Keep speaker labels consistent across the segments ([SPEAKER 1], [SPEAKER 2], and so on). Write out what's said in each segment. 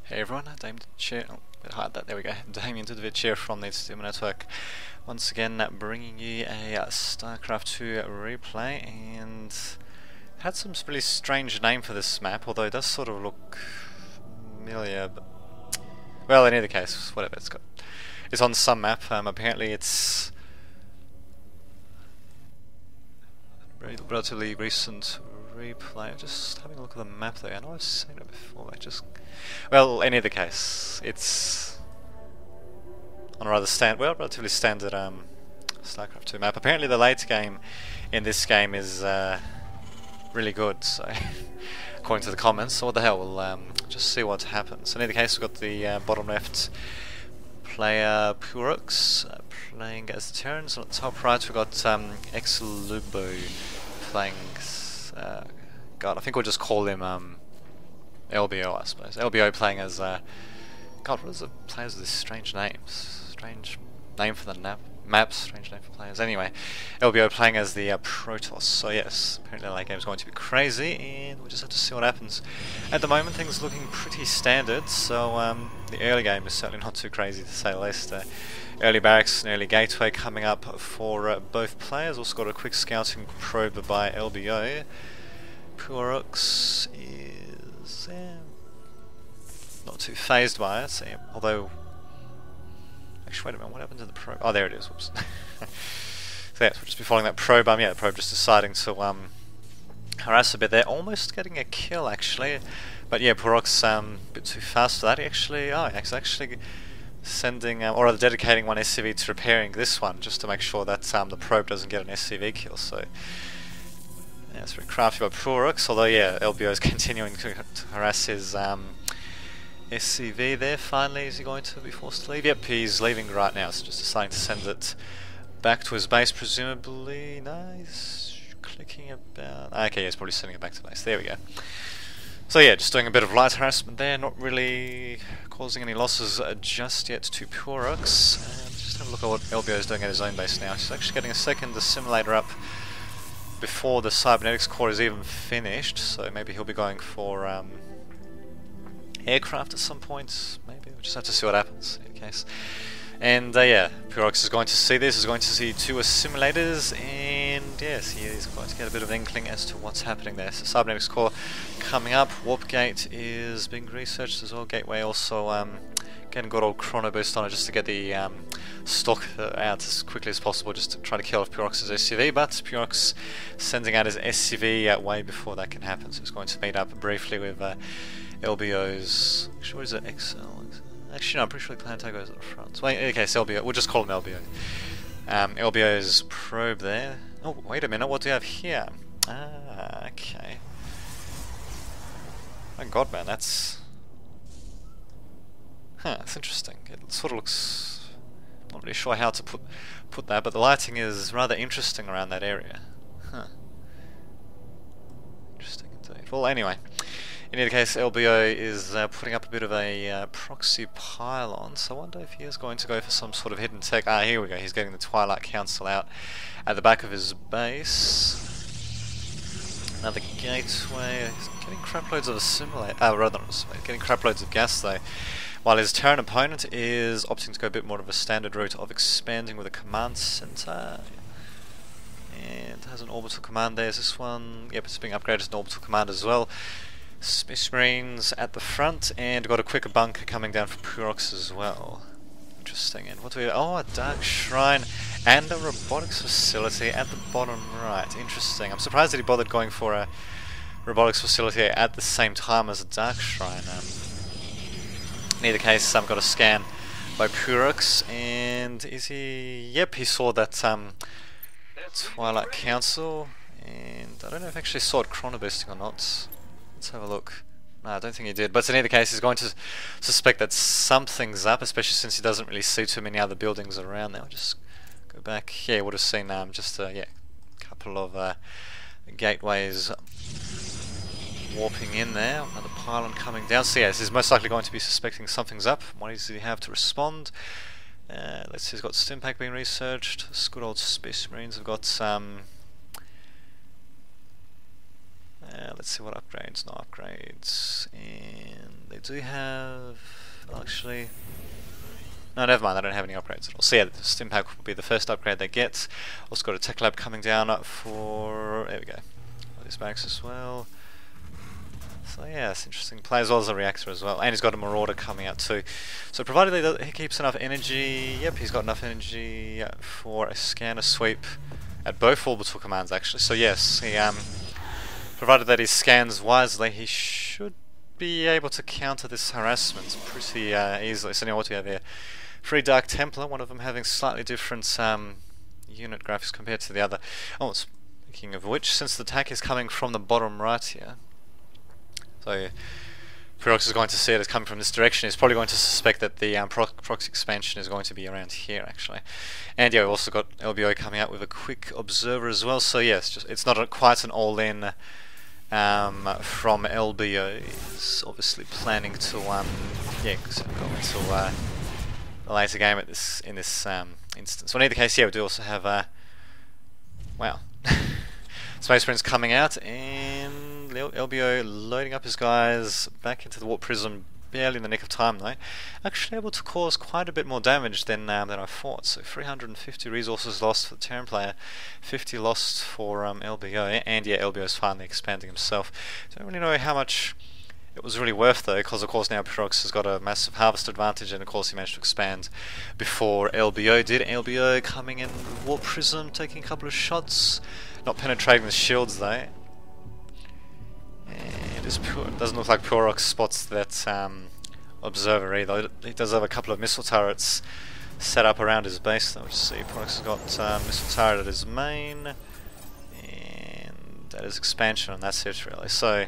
[SPEAKER 1] Hey everyone, Damien Chair. Oh, a bit hard that. There we go. Damien to the vid chair from the Steam Network. Once again, bringing you a Starcraft 2 replay, and had some really strange name for this map, although it does sort of look familiar. But, well, in either case, whatever it's got. It's on some map. Apparently, it's relatively recent replay. Just having a look at the map there. I know I've seen it before. Well, in either case, it's on a rather relatively standard Starcraft 2 map. Apparently, the late game in this game is really good. So, according to the comments, so what the hell? We'll just see what happens. In either case, we've got the bottom left player Purux playing as the Terrans, and at the top right we've got Exlubo playing. God, I think we'll just call him LBO, I suppose. LBO playing as God, what is the players with these strange names? Strange name for the maps, strange name for players. Anyway, LBO playing as the Protoss. So yes, apparently the late game is going to be crazy, and we'll just have to see what happens. At the moment, things are looking pretty standard. So the early game is certainly not too crazy, to say the least. Early barracks and early gateway coming up for both players. Also got a quick scouting probe by LBO. Purux is not too phased by it, although actually wait a minute, what happened to the probe? Oh, there it is. Whoops. So yes, we'll just be following that probe. Yeah, the probe just deciding to harass a bit there, almost getting a kill actually, but yeah, Purux a bit too fast for that. He's actually sending or rather dedicating one SCV to repairing this one just to make sure that the probe doesn't get an SCV kill. So yeah, it's very crafty by Purux, although yeah, LBO is continuing to harass his SCV there. Finally, is he going to be forced to leave? Yep, he's leaving right now, so just deciding to send it back to his base, presumably. No, he's clicking about. Okay, he's probably sending it back to base. There we go. So yeah, just doing a bit of light harassment there, not really causing any losses just yet to Purux. And just have a look at what LBO is doing at his own base now. He's actually getting a second assimilator up before the cybernetics core is even finished, so maybe he'll be going for aircraft at some point. Maybe we'll just have to see what happens in case. And yeah, Purux is going to see this, is going to see two assimilators, and yes, he is going to get a bit of an inkling as to what's happening there. So cybernetics core coming up, warp gate is being researched as well, gateway also getting good old chrono boost on it just to get the stock out as quickly as possible, just to try to kill off Purux's SCV, but Purux sending out his SCV way before that can happen, so he's going to meet up briefly with LBO's, what is it, XL? Actually no, I'm pretty sure the Planetary goes at the front. So, wait, okay, so LBO, we'll just call him LBO. LBO's probe there. Oh, wait a minute, what do you have here? Ah, okay. My god, man, that's interesting. It sort of looks, not really sure how to put that, but the lighting is rather interesting around that area. Interesting indeed. Well, anyway, in any case, LBO is putting up a bit of a proxy pylon, so I wonder if he is going to go for some sort of hidden tech. Ah, here we go, he's getting the Twilight Council out at the back of his base. Another gateway. He's getting craploads of getting craploads of gas though, while his Terran opponent is opting to go a bit more of a standard route of expanding with a command center. And has an orbital command there. Is this one? Yep, it's being upgraded to an orbital command as well. Space Marines at the front, and got a quicker bunker coming down from Purux as well. Interesting. And what do we? Oh, a Dark Shrine and a robotics facility at the bottom right. Interesting. I'm surprised that he bothered going for a robotics facility at the same time as a Dark Shrine. In either case, I've got a scan by Purux, and is he? Yep, he saw that Twilight Council, and I don't know if he actually saw it chronoboosting or not. Let's have a look. No, I don't think he did, but in either case he's going to suspect that something's up, especially since he doesn't really see too many other buildings around there. I'll just go back. Yeah, you would have seen just a couple of gateways warping in there. Another pylon coming down. So yes, he's most likely going to be suspecting something's up. What does he have to respond? Let's see, he's got Stimpack being researched. This good old Space Marines have got some. Let's see what upgrades, no upgrades, and they do have... actually... No, never mind, they don't have any upgrades at all. So yeah, the Stimpack will be the first upgrade they get. Also got a Tech Lab coming down for... there we go. These barracks as well. So yeah, it's interesting. Play as well as a reactor as well. And he's got a Marauder coming out too. So provided he keeps enough energy... Yep, he's got enough energy for a scanner sweep at both orbital commands actually. So yes, he provided that he scans wisely, he should be able to counter this harassment pretty easily. So now what do we have here? 3 Dark Templar, one of them having slightly different unit graphics compared to the other. Oh, speaking of which, since the attack is coming from the bottom right here, so Pyrox is going to see it as coming from this direction. He's probably going to suspect that the proxy expansion is going to be around here actually. And yeah, we've also got LBO coming out with a quick observer as well. So yes, it's not quite an all-in from LBO. He's obviously planning to go into the later game in this instance. So in either case, yeah, we do also have wow, Space Marines coming out, and LBO loading up his guys back into the Warp Prism, barely in the nick of time though. Actually able to cause quite a bit more damage than I thought. So 350 resources lost for the Terran player, 50 lost for LBO, and yeah, LBO is finally expanding himself. Don't really know how much it was really worth though, because of course now Pyrox has got a massive harvest advantage, and of course he managed to expand before LBO did. LBO coming in with Warp Prism, taking a couple of shots, not penetrating the shields though. And it doesn't look like Pyrox spots that observer either. He does have a couple of missile turrets set up around his base though. We'll see, Pyrox has got missile turret at his main, and at his expansion, and that's it really. So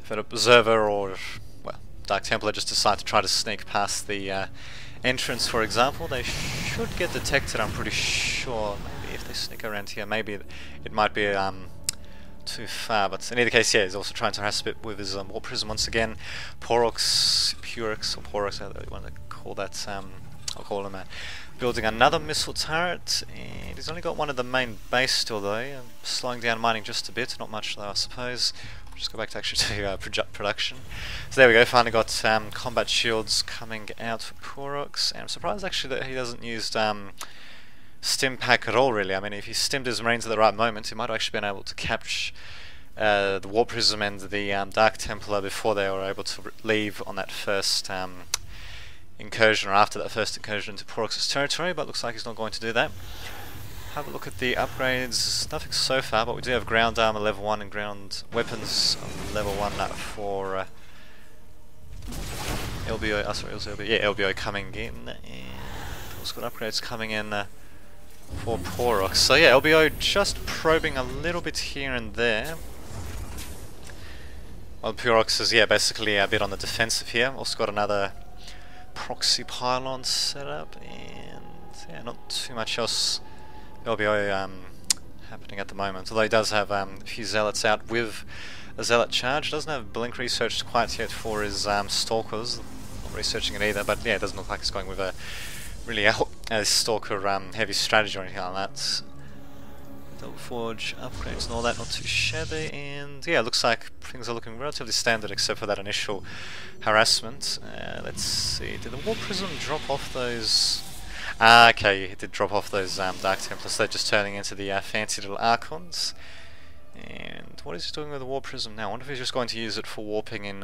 [SPEAKER 1] if an observer or, well, Dark Templar just decide to try to sneak past the entrance, for example, they should get detected, I'm pretty sure. Maybe if they sneak around here, maybe it might be too far, but in either case, yeah, he's also trying to harass a bit with his Warp Prism once again. Pyrox, however you want to call that, I'll call him building another missile turret, and he's only got one of the main base still though, slowing down mining just a bit, not much though I suppose. Just go back to actually to production. So there we go, finally got combat shields coming out for Pyrox, and I'm surprised actually that he doesn't use Stimpack at all really. I mean, if he stimmed his Marines at the right moment, he might have actually been able to capture the Warp Prism and the Dark Templar before they were able to leave on that first incursion, or after that first incursion into Pyrox's territory, but looks like he's not going to do that. Have a look at the upgrades. Nothing so far, but we do have ground armor level 1 and ground weapons level 1 for LBO. LBO coming in, and also got upgrades coming in for Pyrox. So yeah, LBO just probing a little bit here and there, while Pyrox is basically a bit on the defensive here. Also got another proxy pylon set up, and yeah, not too much else LBO happening at the moment, although he does have a few zealots out with a zealot charge. Doesn't have blink researched quite yet for his stalkers, not researching it either, but yeah, it doesn't look like he's going with a really stalker heavy strategy or anything like that. Double Forge upgrades and all that, not too shabby, and yeah, looks like things are looking relatively standard except for that initial harassment. Let's see, did the Warp Prism drop off those? Okay, he did drop off those Dark Templars. They're just turning into the fancy little Archons. And what is he doing with the Warp Prism now? I wonder if he's just going to use it for warping in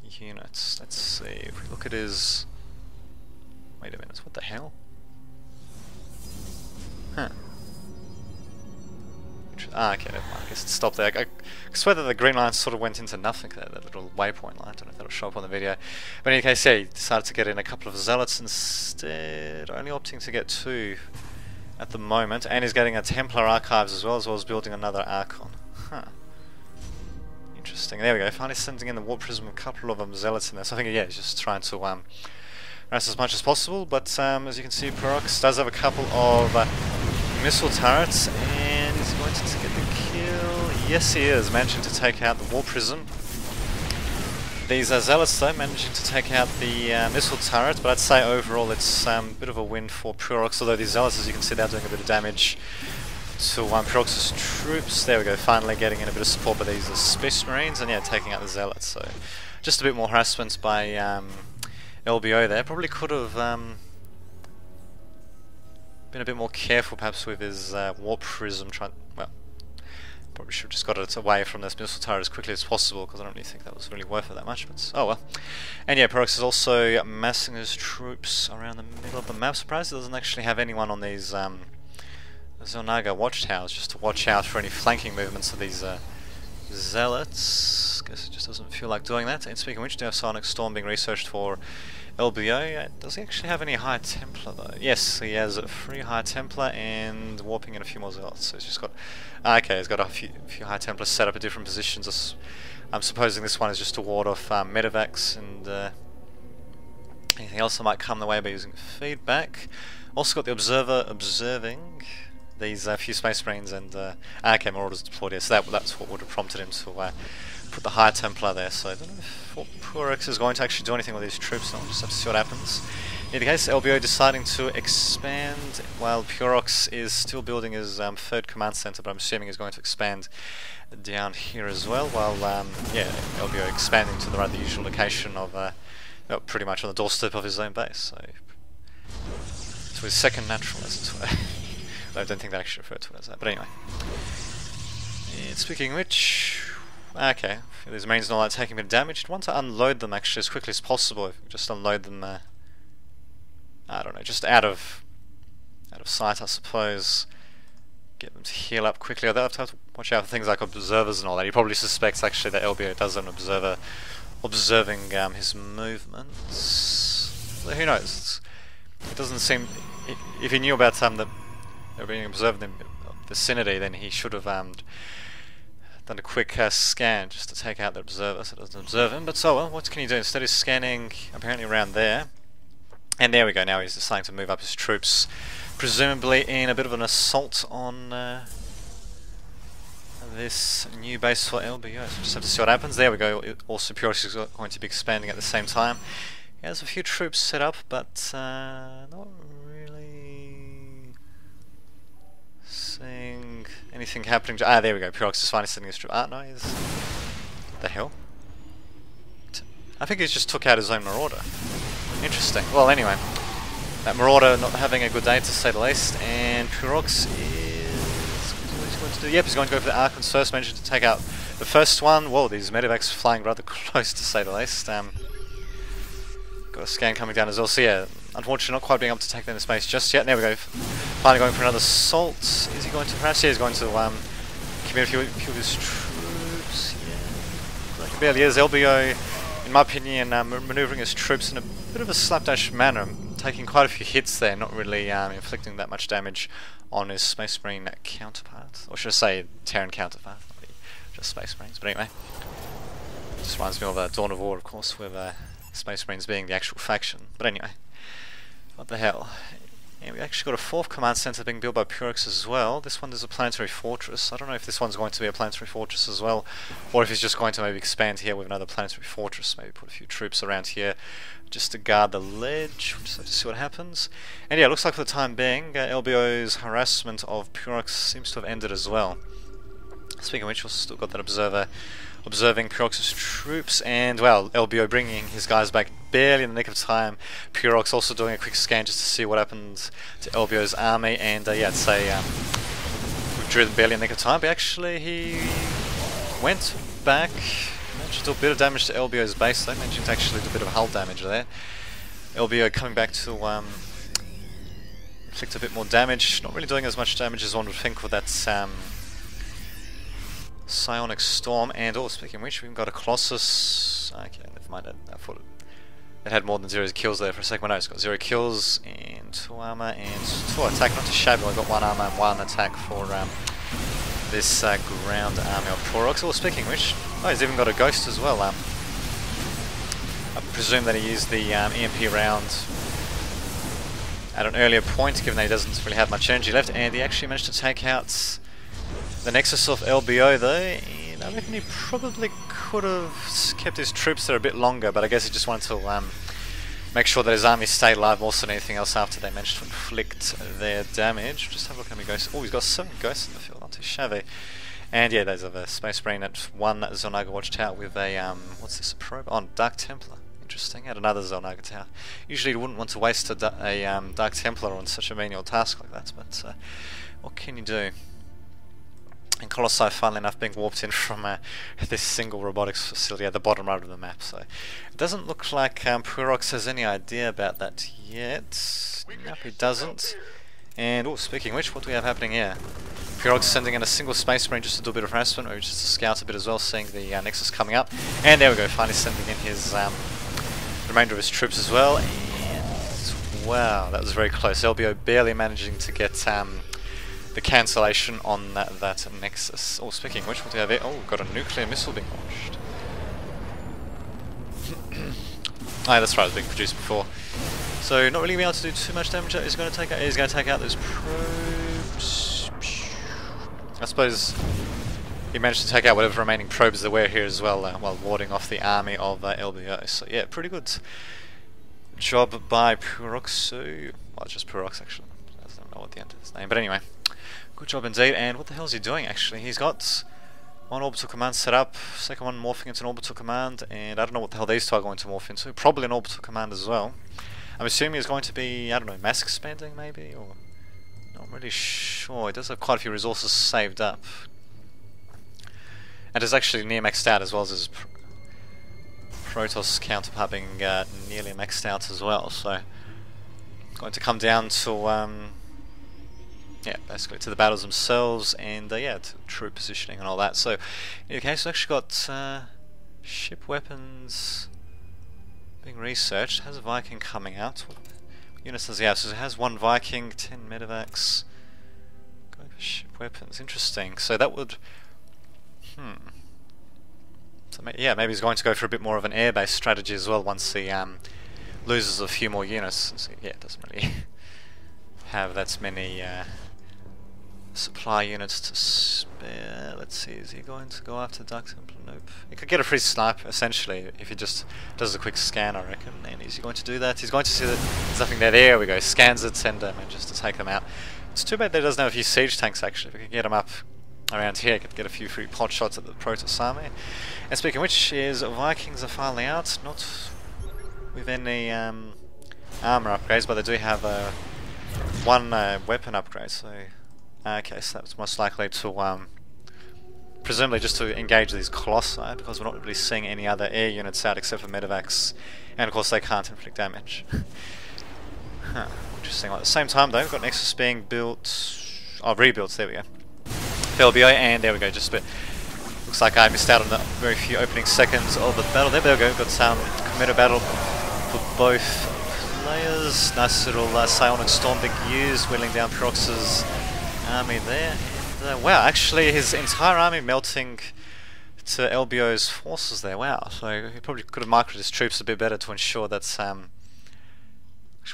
[SPEAKER 1] units. Let's see, if we look at his... Wait a minute, what the hell? Huh. Okay, never mind. I guess it stopped there. I swear that the green line sort of went into nothing there, that little waypoint line. I don't know if that'll show up on the video. But in any case, yeah, he decided to get in a couple of zealots instead, only opting to get 2 at the moment, and he's getting a Templar Archives as well as building another Archon. Huh. Interesting. There we go, finally sending in the Warp Prism, a couple of zealots in there. So I think, yeah, he's just trying to harass as much as possible, but as you can see, Pyrox does have a couple of missile turrets, and he's going to get the kill. Yes, he is, managing to take out the Warp Prism. These zealots though, managing to take out the missile turret, but I'd say overall it's a bit of a win for Pyrox, although these zealots, as you can see, they're doing a bit of damage to Pyrox's troops. There we go, finally getting in a bit of support by these Space Marines, and yeah, taking out the zealots. So just a bit more harassment by LBO there. Probably could have been a bit more careful perhaps with his warp prism. Well, probably should have just got it away from this missile turret as quickly as possible, because I don't really think that was really worth it that much, but oh well. And yeah, Pyrox is also massing his troops around the middle of the map. Surprised he doesn't actually have anyone on these Zonaga watchtowers, just to watch out for any flanking movements of these zealots. Guess it just doesn't feel like doing that. And speaking of which, do you have Sonic Storm being researched for LBO? Does he actually have any High Templar though? Yes, he has a free High Templar and warping in a few more zealots. So he's just got... okay, he's got a few High Templars set up at different positions. I'm supposing this one is just to ward off medevacs and anything else that might come the way by using feedback. Also got the Observer observing these few Space Marines and... okay, Marauders deployed here, so that's what would have prompted him to put the High Templar there. So I don't know if Pyrox is going to actually do anything with these troops, so we'll just have to see what happens. In any case, LBO deciding to expand while Pyrox is still building his third command center, but I'm assuming he's going to expand down here as well, while yeah, LBO expanding to the rather usual location of well, pretty much on the doorstep of his own base. So to his second natural, as it were. I don't think they actually refer to it as that, but anyway. And speaking of which, okay, these Marines not like taking a bit of damage. I'd want to unload them actually as quickly as possible. If we just unload them, I don't know, just out of sight, I suppose. Get them to heal up quickly. They'll have to watch out for things like observers and all that. He probably suspects actually that LBO does an observer observing his movements. Well, who knows? It doesn't seem. If he knew about that they're being observed in the vicinity, then he should have done a quick scan just to take out the observer so it doesn't observe him. But so well, what can he do? Instead he's scanning apparently around there. And there we go, now he's deciding to move up his troops, presumably in a bit of an assault on this new base for LBO. So just have to see what happens. There we go, also Pyrox is going to be expanding at the same time. He has a few troops set up, but not really seeing anything happening. Ah, there we go, Pyrox is finally sending his troop. Ah, no, he's... What the hell? I think he just took out his own Marauder. Interesting. Well, anyway, that Marauder not having a good day to say the least, and Pyrox is... What he's going to do? Yep, he's going to go for the Archon's first mention to take out the first one. Whoa, these medevacs flying rather close to say the least. Got a scan coming down as well, so yeah, unfortunately not quite being able to take them into space just yet. There we go, finally going for another assault. Is he going to perhaps? Yeah, he's going to commit a few of his troops. Yeah, like barely is. LBO, in my opinion, manoeuvring his troops in a bit of a slapdash manner, taking quite a few hits there, not really inflicting that much damage on his Space Marine counterpart, or should I say Terran counterpart, not really just Space Marines. But anyway, just reminds me of Dawn of War, of course, with Space Marines being the actual faction. But anyway, what the hell. And we actually got a fourth command center being built by Pyrox as well. This one is a planetary fortress. I don't know if this one's going to be a planetary fortress as well, or if he's just going to maybe expand here with another planetary fortress, maybe put a few troops around here just to guard the ledge. We'll just have to see what happens. And yeah, it looks like for the time being, LBO's harassment of Pyrox seems to have ended as well. Speaking of which, we've still got that observer observing Pyrox's troops, and well, LBO bringing his guys back barely in the nick of time. Pyrox also doing a quick scan just to see what happened to LBO's army, and yeah, I'd say withdrew them barely in the nick of time, but actually he went back, managed to do a bit of damage to LBO's base though, managed to actually do a bit of hull damage there. LBO coming back to inflict a bit more damage, not really doing as much damage as one would think with that Psionic Storm. And oh, speaking of which, we've got a Colossus. Okay, never mind, I thought it had more than 0 kills there for a second. But no, it's got 0 kills and 2 armor and 2 attack. Not too shabby. I've got 1 armor and 1 attack for this ground army of Pyrox. Oh, speaking of which, oh, he's even got a ghost as well. I presume that he used the EMP round at an earlier point, given that he doesn't really have much energy left, and he actually managed to take out the Nexus of LBO though, and I reckon he probably could have kept his troops there a bit longer, but I guess he just wanted to make sure that his army stayed alive more than anything else after they managed to inflict their damage. Just have a look at how many ghosts. Oh, he's got 7 ghosts in the field, not too shabby. And yeah, there's a Space Marine at one Xel'Naga watchtower with a, what's this, a probe? Oh, Dark Templar. Interesting, at another Xel'Naga tower. Usually you wouldn't want to waste a Dark Templar on such a menial task like that, but what can you do? And Colossi, funnily enough, being warped in from this single robotics facility at the bottom right of the map, so it doesn't look like Purox has any idea about that yet. Nope, he doesn't. And, oh, speaking of which, what do we have happening here? Purox sending in a single Space Marine just to do a bit of harassment, or just to scout a bit as well, seeing the Nexus coming up. And there we go, finally sending in his the remainder of his troops as well. And, wow, that was very close. LBO barely managing to get the cancellation on that Nexus. Oh, speaking of which, what do we have here? Oh, we've got a nuclear missile being launched. Oh, that's right, it was being produced before. So, not really being able to do too much damage. He's going to take out those probes. I suppose he managed to take out whatever remaining probes there were here as well, while warding off the army of LBO. So, yeah, pretty good job by Puroxu. Well, just Purox, actually. I don't know what the end of his name, but anyway. Good job indeed. And what the hell is he doing, actually? He's got one orbital command set up, second one morphing into an orbital command, and I don't know what the hell these two are going to morph into. Probably an orbital command as well. I'm assuming it's going to be, I don't know, mass expanding maybe, or not really sure. It does have quite a few resources saved up. And it's actually near maxed out as well as his Protoss counterpart being nearly maxed out as well, so going to come down to yeah, basically to the battles themselves, and yeah, to troop positioning and all that. So, in okay, so actually got ship weapons being researched. Has a Viking coming out. What units does he have? So it has one Viking, 10 medevacs. Going for ship weapons. Interesting. So that would, So yeah, maybe he's going to go for a bit more of an air-based strategy as well once he loses a few more units. So, yeah, it doesn't really have that many supply units to spare. Let's see, is he going to go after Dark Templar? Nope. He could get a free snipe, essentially, if he just does a quick scan, I reckon. And is he going to do that? He's going to see that there's nothing there. There we go. Scans it and manages to take them out. It's too bad that he doesn't have a few siege tanks, actually. If we could get them up around here, could get a few free pot shots at the Protoss army. And speaking of which, is Vikings are finally out. Not with any armor upgrades, but they do have one weapon upgrade, so okay, so that's most likely to presumably just to engage these Colossi, because we're not really seeing any other air units out except for medevacs, and of course they can't inflict damage. Huh, interesting. At the same time though, we've got Nexus being built, rebuilt, there we go. LBO, and there we go, just a bit, looks like I missed out on the very few opening seconds of the battle. There we go, we've got some committed battle for both players. Nice little psionic storm being used, wheeling down Purox's army there. And, wow, actually his entire army melting to LBO's forces there. Wow, so he probably could have marketed his troops a bit better to ensure that actually,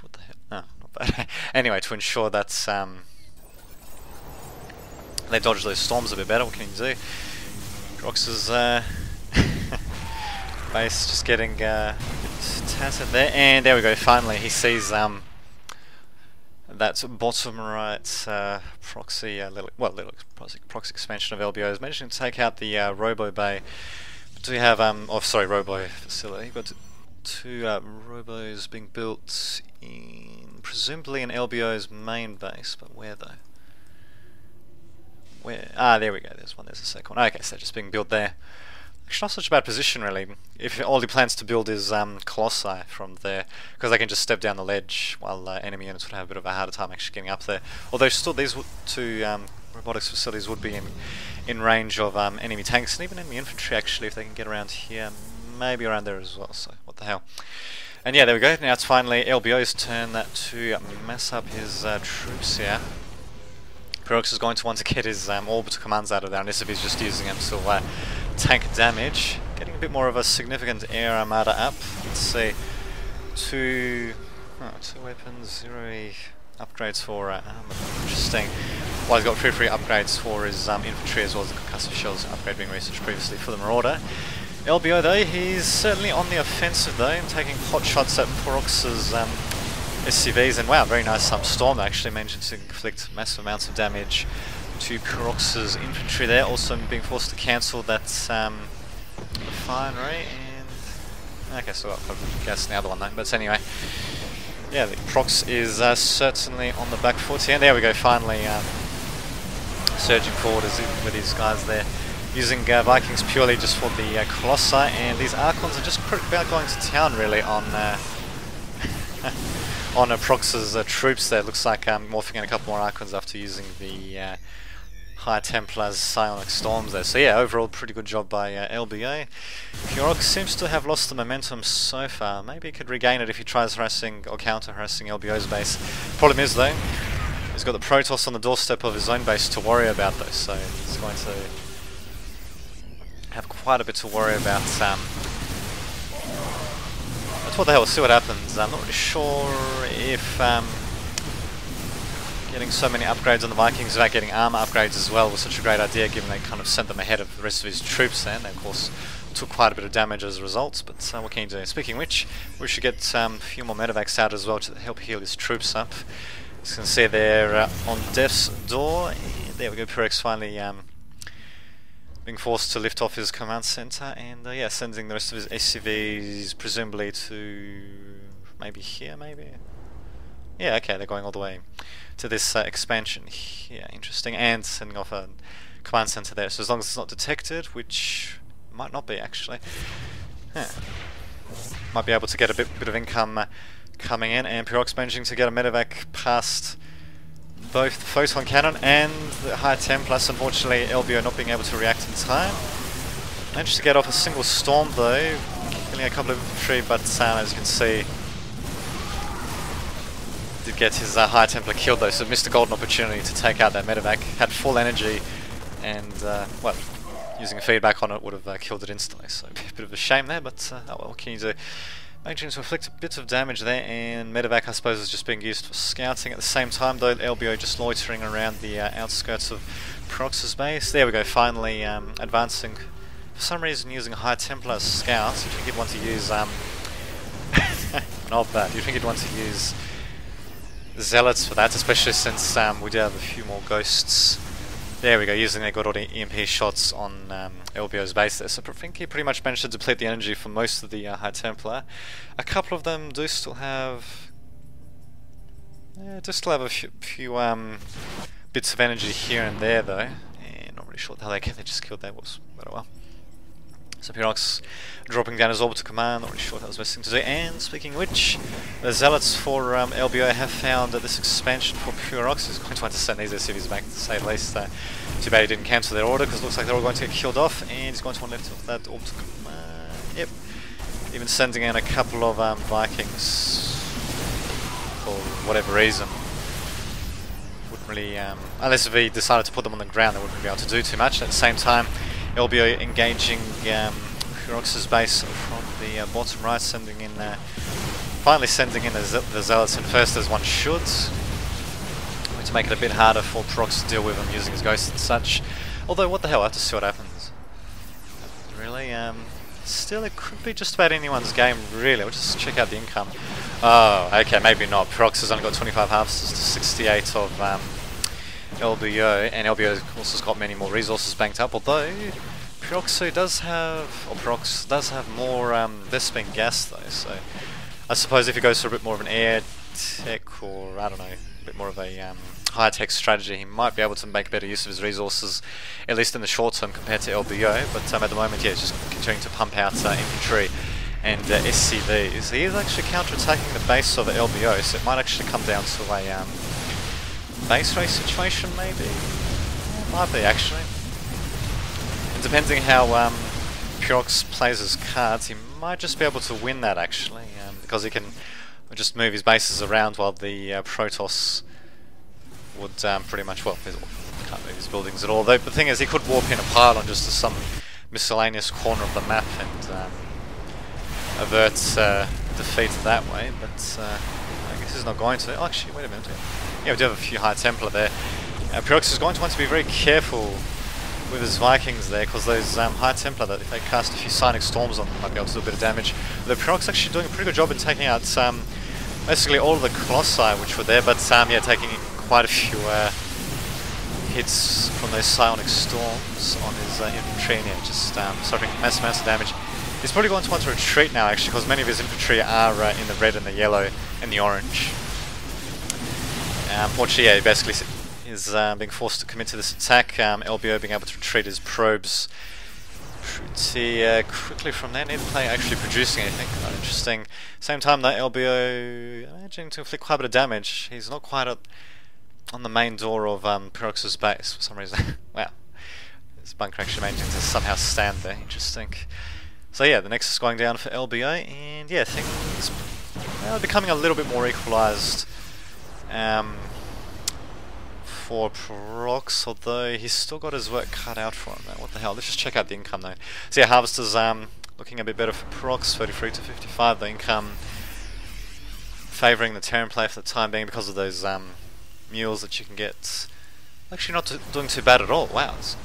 [SPEAKER 1] what the hell? No, not bad. Anyway, to ensure that they dodge those storms a bit better. What can you do? Purox's base just getting tattered there, and there we go. Finally, he sees that bottom right proxy, little proxy expansion of LBO is managing to take out the Robo Bay. But do we have Robo facility? But two Robos being built in presumably in LBO's main base, but where though? Where? Ah, there we go. There's one. There's a second one. Okay, so they're just being built there. Actually, not such a bad position really. If all he plans to build is Colossi from there, because they can just step down the ledge, while enemy units would have a bit of a harder time actually getting up there. Although still, these two robotics facilities would be in range of enemy tanks and even enemy infantry actually, if they can get around here, maybe around there as well. So what the hell? And yeah, there we go. Now it's finally LBO's turn to mess up his troops here. Purox is going to want to get his orbital commands out of there, unless if he's just using them to tank damage. Getting a bit more of a significant air armada up. Let's see. Two weapons, 0 upgrades for armor. Interesting. Well, he's got free upgrades for his infantry as well as the concussive shells upgrade being researched previously for the Marauder. LBO though, he's certainly on the offensive though, and taking hot shots at Purox's SCVs, and wow, very nice Storm actually managing to inflict massive amounts of damage to Pyrox's infantry there, also being forced to cancel that refinery, and okay, so I've got gas in the other one though, but anyway, yeah, the Prox is certainly on the back foot here, and there we go, finally surging forward with these guys there, using Vikings purely just for the Colossi, and these Archons are just about going to town really on on Prox's troops there. Looks like morphing in a couple more Archons after using the High Templar's Psionic Storms there. So yeah, overall pretty good job by LBO. Pyrox seems to have lost the momentum so far. Maybe he could regain it if he tries harassing or counter-harassing LBO's base. Problem is though, he's got the Protoss on the doorstep of his own base to worry about though, so he's going to have quite a bit to worry about. That's what the hell, we'll see what happens. I'm not really sure if getting so many upgrades on the Vikings without getting armor upgrades as well was such a great idea, given they kind of sent them ahead of the rest of his troops then. They of course took quite a bit of damage as a result, but what can you do? Speaking of which, we should get a few more medevacs out as well to help heal his troops up. As you can see there on death's door, and there we go, Pyrox finally being forced to lift off his command center, and yeah, sending the rest of his SCVs presumably to maybe here, maybe? Yeah, okay, they're going all the way to this expansion here, interesting, and sending off a command center there, so as long as it's not detected, which might not be actually, yeah. Might be able to get a bit of income coming in, and Pyrox managing to get a medevac past both the Photon Cannon and the High Templars. Unfortunately, LBO not being able to react in time. Managed to get off a single storm though, killing a couple of infantry, but as you can see, did get his High Templar killed though, so missed a golden opportunity to take out that medevac. Had full energy, and well, using a feedback on it would have killed it instantly, so a bit of a shame there, but oh well, what can you do? Managing to inflict a bit of damage there, and medevac I suppose is just being used for scouting at the same time, though LBO just loitering around the outskirts of Pyrox's base. There we go, finally advancing, for some reason using a High Templar scout. You'd think he'd want to use not bad, you'd think he'd want to use Zealots for that, especially since we do have a few more ghosts. There we go, using their good old EMP shots on LBO's base there. So I think he pretty much managed to deplete the energy for most of the High Templar. A couple of them do still have a few bits of energy here and there though. And not really sure how they just killed that, was but oh well. So Pyrox dropping down his orbital command, not really sure what that was the best thing to do. And speaking of which, the Zealots for LBO have found this expansion for Pyrox. He's going to want to send these SCVs back, to say the least. Too bad he didn't cancel their order, because it looks like they're all going to get killed off, and he's going to want to lift off that orbital command. Yep. Even sending in a couple of Vikings for whatever reason. Wouldn't really, unless if he decided to put them on the ground, they wouldn't be able to do too much. At the same time, LBO engaging Pyrox's base from the bottom right, sending in, finally sending in the Zealots in first, as one should, to make it a bit harder for Pyrox to deal with him using his ghosts and such. Although, what the hell, I have to see what happens. Really, still, it could be just about anyone's game, really. We'll just check out the income. Oh, okay, maybe not. Pyrox has only got 25 harvests to 68 of LBO, and LBO of course has got many more resources banked up, although Pyrox does have more Vespene gas though, so I suppose if he goes for a bit more of an air tech, or I don't know, a bit more of a high tech strategy, he might be able to make better use of his resources, at least in the short term compared to LBO, but at the moment, yeah, he's just continuing to pump out infantry and SCVs. He is actually counter-attacking the base of LBO, so it might actually come down to a base race situation, maybe? Yeah, might be, actually. And depending how Pyrox plays his cards, he might just be able to win that, actually, because he can just move his bases around while the Protoss would pretty much, well, he can't move his buildings at all. Though the thing is, he could warp in a pylon just to some miscellaneous corner of the map and avert defeat that way, but I guess he's not going to. Oh, actually, wait a minute. Yeah, we do have a few High Templar there. Pyrox is going to want to be very careful with his Vikings there, because those High Templar, that if they cast a few Psionic Storms on them, might be able to do a bit of damage. The Pyrox actually doing a pretty good job in taking out basically all of the Colossi which were there, but yeah, taking quite a few hits from those psionic storms on his infantry, and yeah, just suffering massive amounts of damage. He's probably going to want to retreat now, actually, because many of his infantry are in the red and the yellow and the orange. Unfortunately, yeah, he basically is being forced to commit to this attack. LBO being able to retreat his probes pretty quickly from there. Neither player actually producing anything. Quite interesting. Same time, though, LBO managing to inflict quite a bit of damage. He's not quite on the main door of Pyrox's base for some reason. Wow. This bunker actually managing to somehow stand there. Interesting. So yeah, the Nexus going down for LBO, and yeah, things are becoming a little bit more equalised for Prox, although he's still got his work cut out for him. What the hell? Let's just check out the income though. So yeah, Harvester's looking a bit better for Prox, 33 to 55. The income favouring the Terran player for the time being because of those mules that you can get. Actually, not doing too bad at all. Wow, it's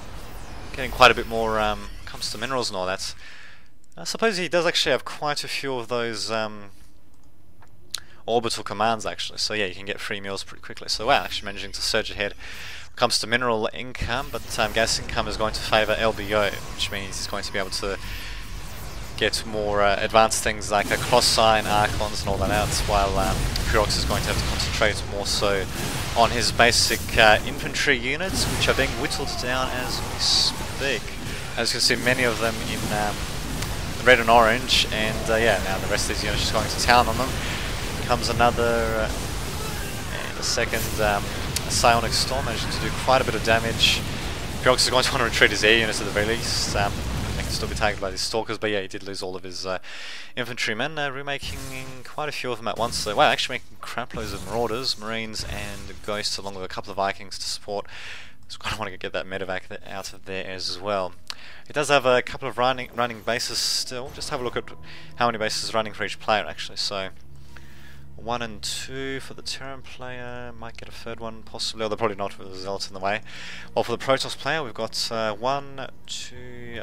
[SPEAKER 1] getting quite a bit more comes to minerals and all that. I suppose he does actually have quite a few of those orbital commands actually, so yeah, you can get free meals pretty quickly. So wow, actually managing to surge ahead when it comes to mineral income, but gas income is going to favour LBO, which means he's going to be able to get more advanced things like a cross sign, archons and all that out, while Pyrox is going to have to concentrate more so on his basic infantry units, which are being whittled down as we speak. As you can see, many of them in red and orange, and yeah, now the rest of these units just going to town on them. Comes another and a second psionic storm, managing to do quite a bit of damage. Pyrox is going to want to retreat his air units at the very least. They can still be targeted by these stalkers, but yeah, he did lose all of his infantrymen, remaking quite a few of them at once. So wow, actually making crap loads of marauders, marines and ghosts, along with a couple of Vikings to support. So I want to get that medevac out of there as well. It does have a couple of running bases still. Just have a look at how many bases running for each player actually. So 1 and 2 for the Terran player, might get a third one possibly, although probably not with the Zealots in the way. While for the Protoss player we've got 1, 2,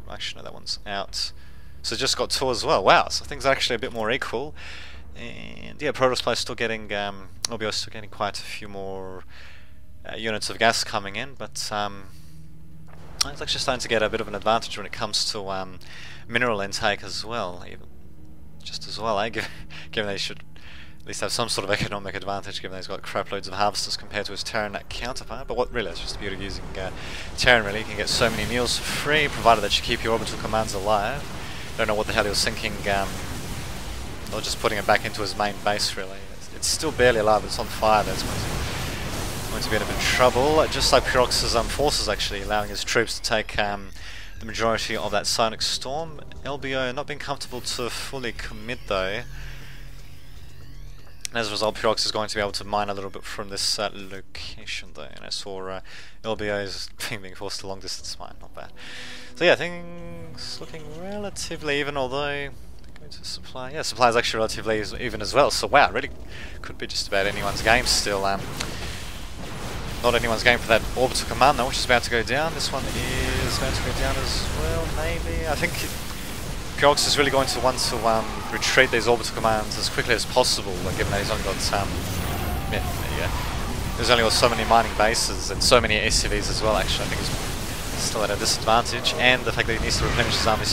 [SPEAKER 1] actually no, that one's out. So just got 2 as well. Wow, so things are actually a bit more equal. And yeah, Protoss player still getting, LBO still getting quite a few more units of gas coming in, but it's actually starting to get a bit of an advantage when it comes to mineral intake as well, even just as well, given that he should at least have some sort of economic advantage, given that he's got crap loads of harvesters compared to his Terran counterpart. But what really, it's just the beauty of using Terran really. You can get so many meals for free, provided that you keep your orbital commands alive. Don't know what the hell he was thinking, or just putting it back into his main base really. It's still barely alive, it's on fire, that's going to be in a bit of trouble. Just like Pyrox's forces actually, allowing his troops to take the majority of that psionic storm. LBO not being comfortable to fully commit though. And as a result, Pyrox is going to be able to mine a little bit from this location though. And I saw LBO is being forced to long distance mine, not bad. So yeah, things looking relatively even, although going to supply. Yeah, supply is actually relatively even as well. So wow, really could be just about anyone's game still. Not anyone's game for that orbital command though, which is about to go down. This one is about to go down as well, maybe. I think Pyrox is really going to want to retreat these orbital commands as quickly as possible, given that he's only got yeah, there you go. There's only got so many mining bases and so many SCVs as well. Actually, I think he's still at a disadvantage, and the fact that he needs to replenish his army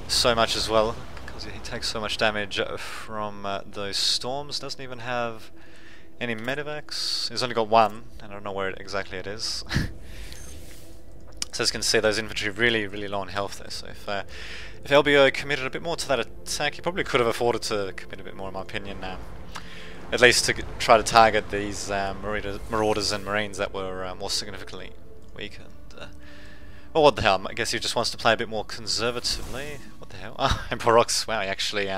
[SPEAKER 1] so much as well, because he takes so much damage from those storms. Doesn't even have any medevacs. He's only got 1, and I don't know where exactly it is. So as you can see, those infantry really low on health there. So if LBO committed a bit more to that attack, he probably could have afforded to commit a bit more, in my opinion. At least to try to target these marauders and marines that were more significantly weakened. Well, what the hell? I guess he just wants to play a bit more conservatively. What the hell? Oh, and Pyrox, wow, he actually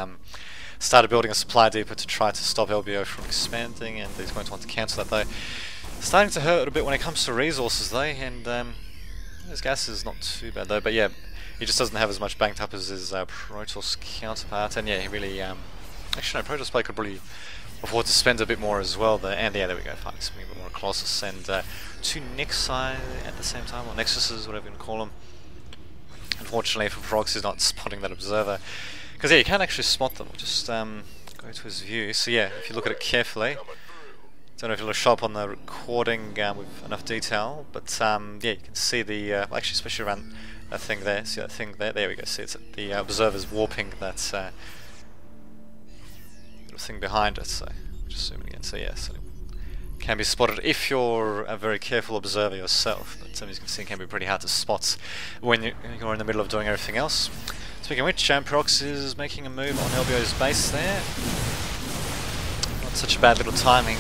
[SPEAKER 1] started building a supply depot to try to stop LBO from expanding, and he's going to want to cancel that though. Starting to hurt a bit when it comes to resources though, and his gas is not too bad though, but yeah, he just doesn't have as much banked up as his Protoss counterpart, and yeah, he really, actually no, Protoss play could probably afford to spend a bit more as well there, and yeah, there we go, fine, spending a bit more Colossus, and 2 Nexi at the same time, or Nexuses, whatever you can call them. Unfortunately for Pyrox, he's not spotting that observer. Because yeah, you can't actually spot them, just go to his view. So yeah, if you look at it carefully, Don't know if it'll show up on the recording with enough detail, but yeah, you can see the actually, especially around that thing there. See that thing there? There we go. See, it's the observer's warping that little thing behind it. So just zoom in again. So yeah, so it can be spotted if you're a very careful observer yourself. But as you can see, it can be pretty hard to spot when you're in the middle of doing everything else. Speaking of which, Prox is making a move on LBO's base there. Not such a bad little timing,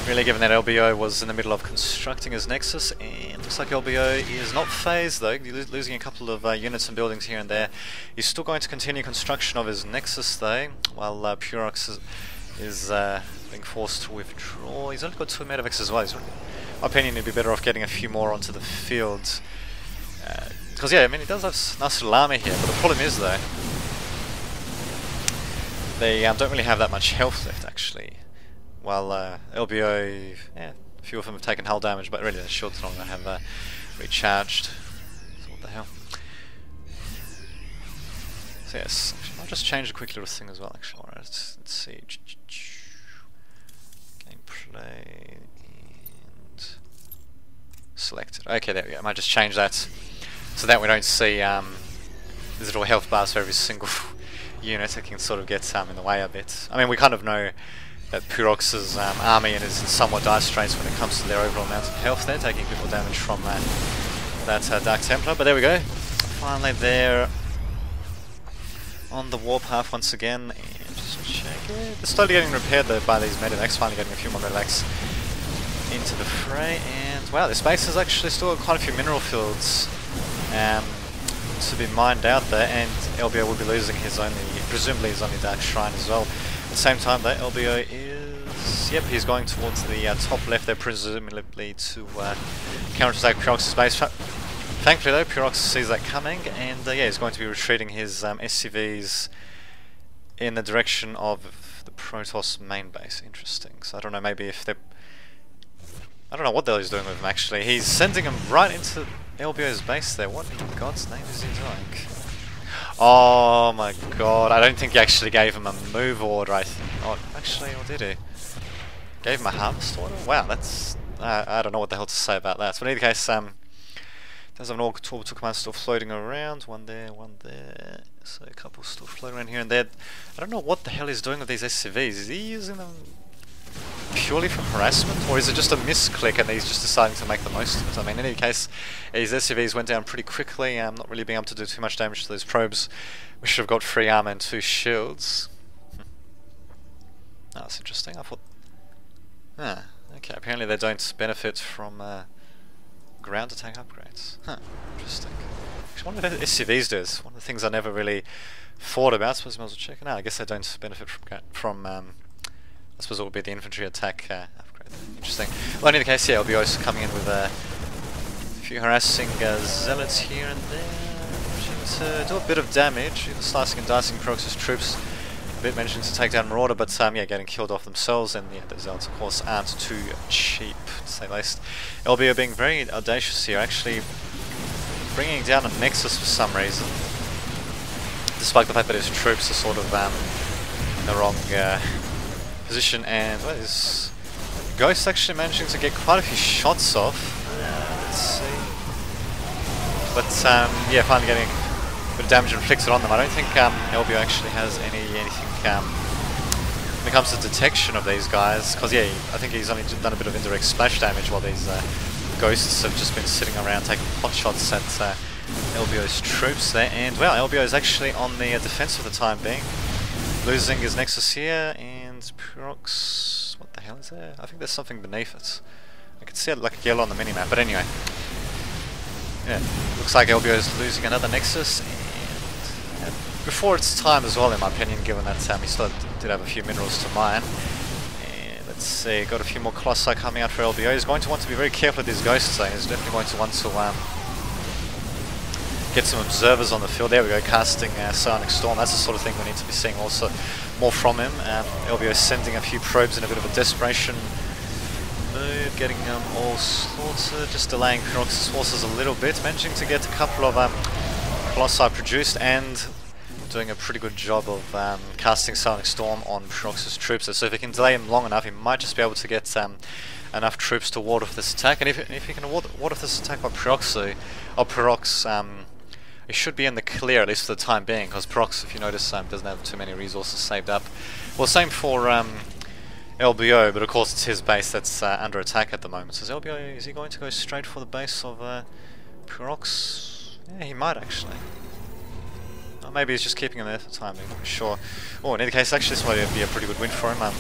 [SPEAKER 1] really, given that LBO was in the middle of constructing his Nexus, and looks like LBO is not phased though, losing a couple of units and buildings here and there. He's still going to continue construction of his Nexus though, while Purox is being forced to withdraw. He's only got 2 medevacs as well. In my opinion, he'd be better off getting a few more onto the field. Because yeah, I mean, he does have nice little army here, but the problem is though, they don't really have that much health left actually. While LBO, yeah, a few of them have taken hull damage, but really the shields not going to have recharged. So what the hell? So yes, actually, I'll just change a quick little thing as well actually. Alright, let's see. Gameplay and selected. Okay, there we go. I might just change that so that we don't see these little health bars for every single unit. It can sort of get in the way a bit. I mean, we kind of know that Purox's army is in somewhat dire straits when it comes to their overall amount of health. They're taking a bit more damage from that Dark Templar, but there we go. Finally they're on the warpath once again, and just check it. They're slowly getting repaired though by these medevacs, finally getting a few more medevacs into the fray, and wow, this base has actually still got quite a few mineral fields to be mined out there, and LBO will be losing his only, presumably his only Dark Shrine as well. At the same time though, LBO is, yep, he's going towards the top left there, presumably to counterattack Purox's base. Thankfully though, Purox sees that coming, and yeah, he's going to be retreating his SCVs in the direction of the Protoss main base. Interesting. So I don't know, maybe if they're, I don't know what the hell he's doing with them actually. He's sending them right into LBO's base there. What in God's name is he doing? Oh my god, I don't think he actually gave him a move order, I think. Oh, actually, or did he? Gave him a harvest order? Wow, that's... I don't know what the hell to say about that. But in any case, there's an orbital command still floating around. One there, one there. So a couple still floating around here and there. I don't know what the hell he's doing with these SCVs. Is he using them purely for harassment, or is it just a misclick and he's just deciding to make the most of it? I mean, in any case, his SCVs went down pretty quickly, not really being able to do too much damage to those probes. We should have got 3 armor and 2 shields. Oh, that's interesting. I thought... Ah, okay, apparently they don't benefit from ground attack upgrades. Huh, interesting. Actually, what do the SCVs do? One of the things I never really thought about. I suppose I might as well check it out. I guess they don't benefit from I suppose it would be the infantry attack upgrade. Interesting. Well, in any case, yeah, LBO is coming in with a few harassing zealots here and there, to do a bit of damage, slicing and dicing Purox's troops. A bit mentioned to take down Marauder, but yeah, getting killed off themselves, and yeah, the zealots of course aren't too cheap, to say the least. LBO being very audacious here, actually bringing down a Nexus for some reason, despite the fact that his troops are sort of in the wrong position, and what is Ghost actually managing to get quite a few shots off. Let's see. But yeah, finally getting a bit of damage inflicted on them. I don't think LBO actually has anything when it comes to detection of these guys, because yeah, I think he's only done a bit of indirect splash damage while these ghosts have just been sitting around taking pot shots at LBO's troops there. And well, LBO is actually on the defense for the time being, losing his Nexus here, and Purox, what the hell is there? I think there's something beneath it. I can see it like a yellow on the minimap, but anyway. Yeah, looks like LBO is losing another Nexus, and before its time as well, in my opinion, given that he still did have a few minerals to mine. And let's see, got a few more Colossi coming out for LBO. He's going to want to be very careful with these ghosts, though. He's definitely going to want to get some observers on the field. There we go, casting Psionic Storm. That's the sort of thing we need to be seeing also more from him. LBO is sending a few probes in a bit of a desperation move, getting them all slaughtered, just delaying Purox's forces a little bit, managing to get a couple of Colossi produced, and doing a pretty good job of casting Sonic Storm on Prox's troops. So if he can delay him long enough, he might just be able to get enough troops to ward off this attack. And if he can ward off this attack by Prox, he should be in the clear, at least for the time being, because Prox, if you notice, doesn't have too many resources saved up. Well, same for LBO, but of course it's his base that's under attack at the moment. So is LBO, is he going to go straight for the base of Prox? Yeah, he might actually. Or maybe he's just keeping him there for the time being, not sure. Oh, in any case, actually this might be a pretty good win for him.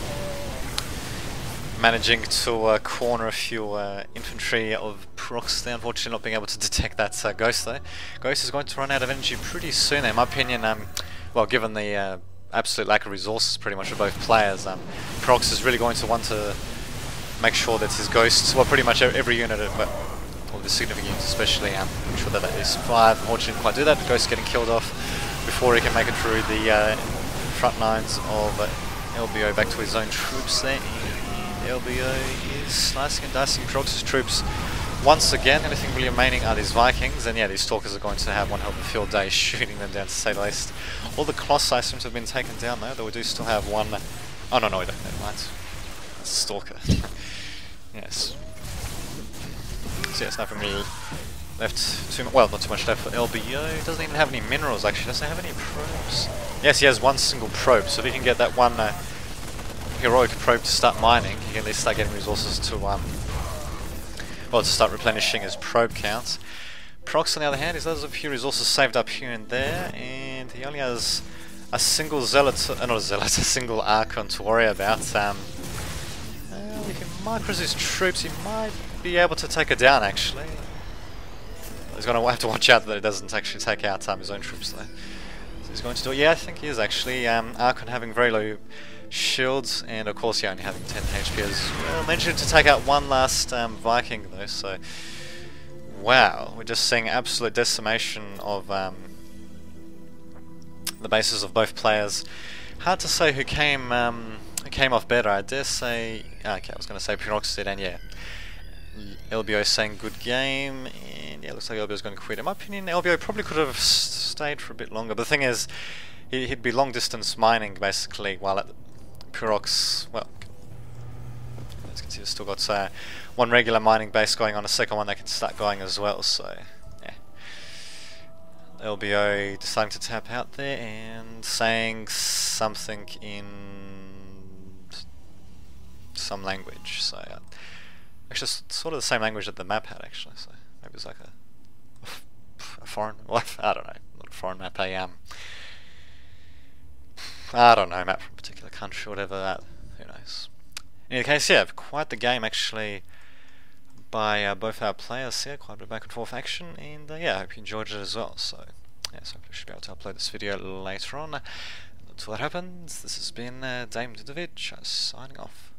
[SPEAKER 1] Managing to corner a few infantry of Prox there, unfortunately not being able to detect that Ghost though. Ghost is going to run out of energy pretty soon there. In my opinion, well, given the absolute lack of resources pretty much for both players, Prox is really going to want to make sure that his Ghosts, well, pretty much every unit, all the significant units especially, make sure that they survive. Unfortunately didn't quite do that, the Ghost getting killed off before he can make it through the front lines of LBO back to his own troops there. LBO is slicing and dicing Prox's troops once again. Anything really remaining are these Vikings, and yeah, these Stalkers are going to have one hell of a field day shooting them down, to say the least. All the Colossi seems to have been taken down though we do still have one. Oh no, we don't, never mind. That's Stalker. Yes. So yes, nothing really left, well, not too much left for LBO. Doesn't even have any minerals actually, doesn't have any probes. Yes, he has one single probe, so if he can get that one heroic probe to start mining, he can at least start getting resources to well, to start replenishing his probe counts. Prox on the other hand, he does have a few resources saved up here and there, and he only has a single zealot, not a zealot, a single Archon to worry about. Well, if he micros his troops, he might be able to take her down actually. He's going to have to watch out that he doesn't actually take out his own troops though. So he's going to do it. Yeah, I think he is actually. Archon having very low shields, and of course only having 10 HP as well. Managed to take out one last Viking though, so wow, we're just seeing absolute decimation of the bases of both players. Hard to say who came off better. I dare say, okay, I was going to say Prox did, and yeah, LBO saying good game, and yeah, looks like LBO's going to quit. In my opinion, LBO probably could have stayed for a bit longer, but the thing is, he'd be long distance mining basically, while at Prox, well, as you can see, we've still got one regular mining base going on, a second one that can start going as well, so yeah. LBO deciding to tap out there and saying something in some language, so actually sort of the same language that the map had actually, so maybe it's like a foreign, well, I don't know, not a foreign map, I don't know, map from a particular country, whatever, who knows. In any case, yeah, quite the game actually by both our players here, quite a bit of back and forth action, and yeah, I hope you enjoyed it as well, so yeah, so I should be able to upload this video later on. Until that happens, this has been Dame Dudovic, signing off.